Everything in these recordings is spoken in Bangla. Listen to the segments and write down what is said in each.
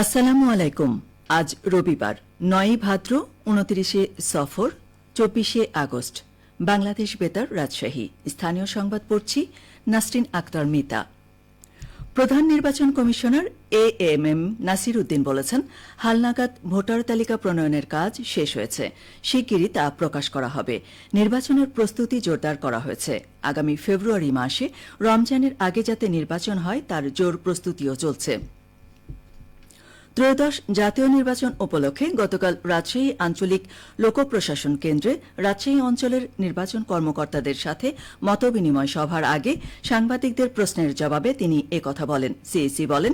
আসসালামু আলাইকুম। আজ রবিবার ৯ ভাদ্র ২৯ সফর ২৪ আগস্ট। বাংলাদেশ বেতার রাজশাহী। স্থানীয় সংবাদ পড়ছি নাসরিন আক্তার মিতা। প্রধান নির্বাচন কমিশনার এএমএম নাসির উদ্দিন বলেছেন, হালনাগাদ ভোটার তালিকা প্রণয়নের কাজ শেষ হয়েছে। শিগগিরই তা প্রকাশ করা হবে। নির্বাচনের প্রস্তুতি জোরদার করা হয়েছে। আগামী ফেব্রুয়ারি মাসে রমজানের আগে যাতে নির্বাচন হয় তার জোর প্রস্তুতিও চলছে। ত্রয়োদশ জাতীয় নির্বাচন উপলক্ষে গতকাল রাজশাহী আঞ্চলিক লোক প্রশাসন কেন্দ্রে রাজশাহী অঞ্চলের নির্বাচন কর্মকর্তাদের সাথে মতবিনিময় সভার আগে সাংবাদিকদের প্রশ্নের জবাবে তিনি একথা বলেন। সিএসি বলেন,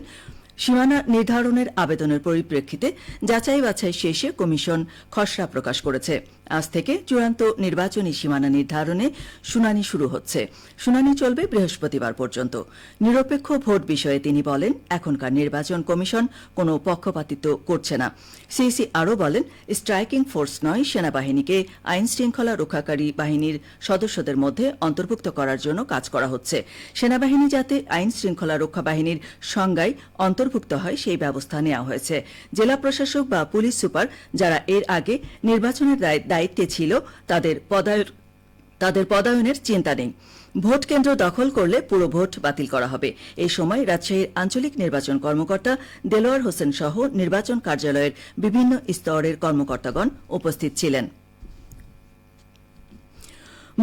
সীমানা নির্ধারণের আবেদনের পরিপ্রেক্ষিতে যাচাই বাছাই শেষে কমিশন খসড়া প্রকাশ করেছে। আজ থেকে চূড়ান্ত নির্বাচনী সীমানা নির্ধারণে শুনানি শুরু হচ্ছে। শুনানি চলবে বৃহস্পতিবার পর্যন্ত। নিরপেক্ষ ভোট বিষয়ে তিনি বলেন, এখনকার নির্বাচন কমিশন কোনো পক্ষপাতিত্ব করছে না। সিইসি আরও বলেন, স্ট্রাইকিং ফোর্স নয়, সেনাবাহিনীকে আইন শৃঙ্খলা রক্ষাকারী বাহিনীর সদস্যদের মধ্যে অন্তর্ভুক্ত করার জন্য কাজ করা হচ্ছে। সেনাবাহিনী যাতে আইন শৃঙ্খলা রক্ষা বাহিনীর সংজ্ঞায় অন্তর্ভুক্ত হয় সেই ব্যবস্থা নেওয়া হয়েছে। জেলা প্রশাসক বা পুলিশ সুপার যারা এর আগে নির্বাচনের দায়িত্বে ছিল তাদের পদায়নের চিন্তা নেই। ভোট কেন্দ্র দখল করলে পুরো ভোট বাতিল করা হবে। এই সময় রাজশাহীর আঞ্চলিক নির্বাচন কর্মকর্তা দেলোয়ার হোসেন সহ নির্বাচন কার্যালয়ের বিভিন্ন স্তরের কর্মকর্তাগণ উপস্থিত ছিলেন।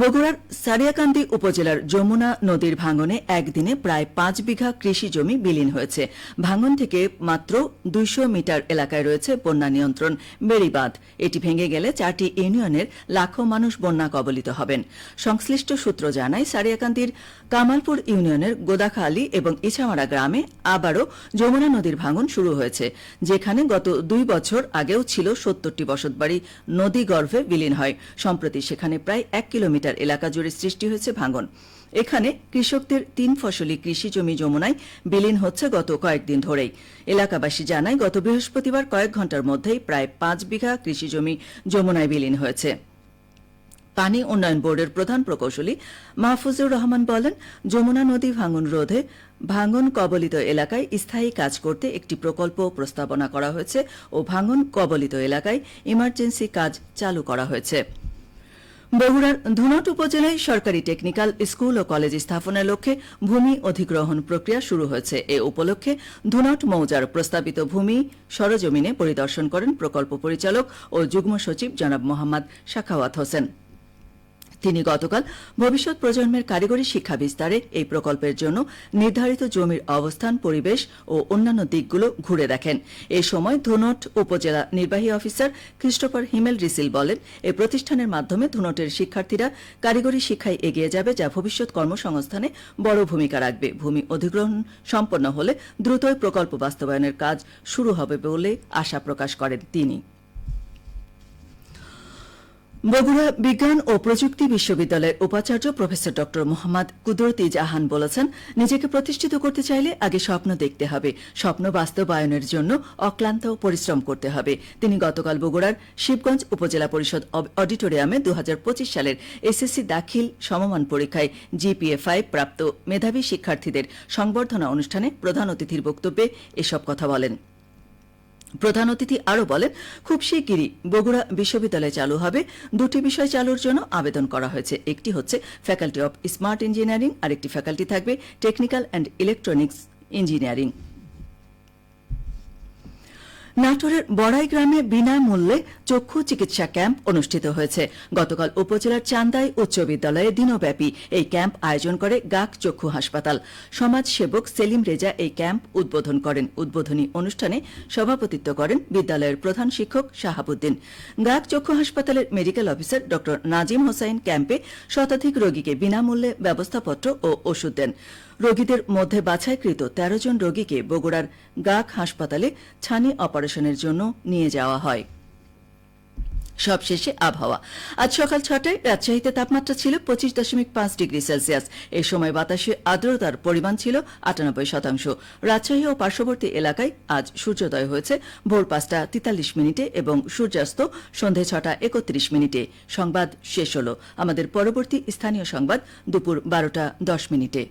বগুড়ার সারিয়াকান্দি উপজেলার যমুনা নদীর ভাঙনে একদিনে প্রায় ৫ বিঘা কৃষি জমি বিলীন হয়েছে। ভাঙন থেকে মাত্র ২০০ মিটার এলাকায় রয়েছে বন্যা নিয়ন্ত্রণ বেড়িবাঁধ। এটি ভেঙে গেলে ৪টি ইউনিয়নের লাখো মানুষ বন্যা কবলিত হবেন। সংশ্লিষ্ট সূত্র জানায়, সারিয়াকান্দির কামালপুর ইউনিয়নের গোদাখালী এবং ইছামারা গ্রামে আবারও যমুনা নদীর ভাঙন শুরু হয়েছে, যেখানে গত ২ বছর আগেও ছিল ৭০টি বসতবাড়ি নদী গর্ভে বিলীন হয়। সম্প্রতি সেখানে প্রায় ১ কিলোমিটার এলাকা জুড়ে সৃষ্টি হয়েছে ভাঙন। এখানে কৃষকদের ৩ ফসলি কৃষি জমি যমুনায় বিলীন হচ্ছে গত কয়েকদিন ধরেই। এলাকাবাসী জানায়, গত বৃহস্পতিবার কয়েক ঘণ্টার মধ্যেই প্রায় ৫ বিঘা কৃষি জমি যমুনায় বিলীন হয়েছে। পানি উন্নয়ন বোর্ডের প্রধান প্রকৌশলী মাহফুজুর রহমান বলেন, যমুনা নদী ভাঙন রোধে ভাঙন কবলিত এলাকায় স্থায়ী কাজ করতে একটি প্রকল্প প্রস্তাবনা করা হয়েছে ও ভাঙন কবলিত এলাকায় ইমার্জেন্সি কাজ চালু করা হয়েছে। বগুড়ার ধুনট উপজেলায় সরকারি টেকনিক্যাল স্কুল ও কলেজ স্থাপনের লক্ষ্যে ভূমি অধিগ্রহণ প্রক্রিয়া শুরু হয়েছে। এ উপলক্ষে ধুনট মৌজার প্রস্তাবিত ভূমি সরজমিনে পরিদর্শন করেন প্রকল্প পরিচালক ও যুগ্ম সচিব জনাব মোহাম্মদ সাখাওয়াত হোসেন। তিনি গতকাল ভবিষ্যৎ প্রজন্মের কারিগরি শিক্ষা বিস্তারে এই প্রকল্পের জন্য নির্ধারিত জমির অবস্থান, পরিবেশ ও অন্যান্য দিকগুলো ঘুরে দেখেন। এ সময় ধুনট উপজেলা নির্বাহী অফিসার ক্রিস্টোফার হিমেল রিসিল বলেন, এই প্রতিষ্ঠানের মাধ্যমে ধুনটের শিক্ষার্থীরা কারিগরি শিক্ষায় এগিয়ে যাবে, যা ভবিষ্যৎ কর্মসংস্থানে বড় ভূমিকা রাখবে। ভূমি অধিগ্রহণ সম্পন্ন হলে দ্রুতই প্রকল্প বাস্তবায়নের কাজ শুরু হবে বলে আশা প্রকাশ করেন তিনি। বগুড়া বিজ্ঞান ও প্রযুক্তি বিশ্ববিদ্যালয়ের উপাচার্য প্রফেসর ড মোহাম্মদ কুদরতি জাহান বলেছেন, নিজেকে প্রতিষ্ঠিত করতে চাইলে আগে স্বপ্ন দেখতে হবে। স্বপ্ন বাস্তবায়নের জন্য অক্লান্ত পরিশ্রম করতে হবে। তিনি গতকাল বগুড়ার শিবগঞ্জ উপজেলা পরিষদ অডিটোরিয়ামে ২০২৫ সালের এসএসসি দাখিল সমমান পরীক্ষায় GPA-5 প্রাপ্ত মেধাবী শিক্ষার্থীদের সংবর্ধনা অনুষ্ঠানে প্রধান অতিথির বক্তব্যে এসব কথা বলেন। প্রধান অতিথি আরও বলেন, খুব শিগগিরই বগুড়া বিশ্ববিদ্যালয়ে চালু হবে। ২টি বিষয় চালুর জন্য আবেদন করা হয়েছে। একটি হচ্ছে ফ্যাকাল্টি অব স্মার্ট ইঞ্জিনিয়ারিং, আরেকটি ফ্যাকাল্টি থাকবে টেকনিক্যাল অ্যান্ড ইলেকট্রনিক্স ইঞ্জিনিয়ারিং। নাটোরের বড়াই গ্রামে বিনামূল্যে চক্ষু চিকিৎসা ক্যাম্প অনুষ্ঠিত হয়েছে। গতকাল উপজেলার চান্দাই উচ্চ বিদ্যালয়ে দিনব্যাপী এই ক্যাম্প আয়োজন করে গাক চক্ষু হাসপাতাল। সমাজসেবক সেলিম রেজা এই ক্যাম্প উদ্বোধন করেন। উদ্বোধনী অনুষ্ঠানে সভাপতিত্ব করেন বিদ্যালয়ের প্রধান শিক্ষক শাহাবুদ্দিন। গাক চক্ষু হাসপাতালের মেডিকেল অফিসার ড নাজিম হোসাইন ক্যাম্পে শতাধিক রোগীকে বিনামূল্যে ব্যবস্থাপত্র ও ওষুধ দেন। রোগীদের মধ্যে বাছাইকৃত ১৩ জন রোগীকে বগুড়ার গাক হাসপাতালে ছানি অপারেশনের জন্য নিয়ে যাওয়া হয়। সবশেষে আবহাওয়া। আজ সকাল ৬টায় রাজশাহীতে তাপমাত্রা ছিল ২৫.৫ ডিগ্রি সেলসিয়াস। এ সময় বাতাসে আর্দ্রতার পরিমাণ ছিল ৯৮%। রাজশাহী ও পার্শ্ববর্তী এলাকায় আজ সূর্যোদয় হয়েছে ভোর ৫টা ৪৩ এবং সূর্যাস্ত সন্ধে ৬টা ৩১ সংবাদ শেষ হল। আমাদের পরবর্তী স্থানীয় সংবাদ দুপুর ১২টা ১০।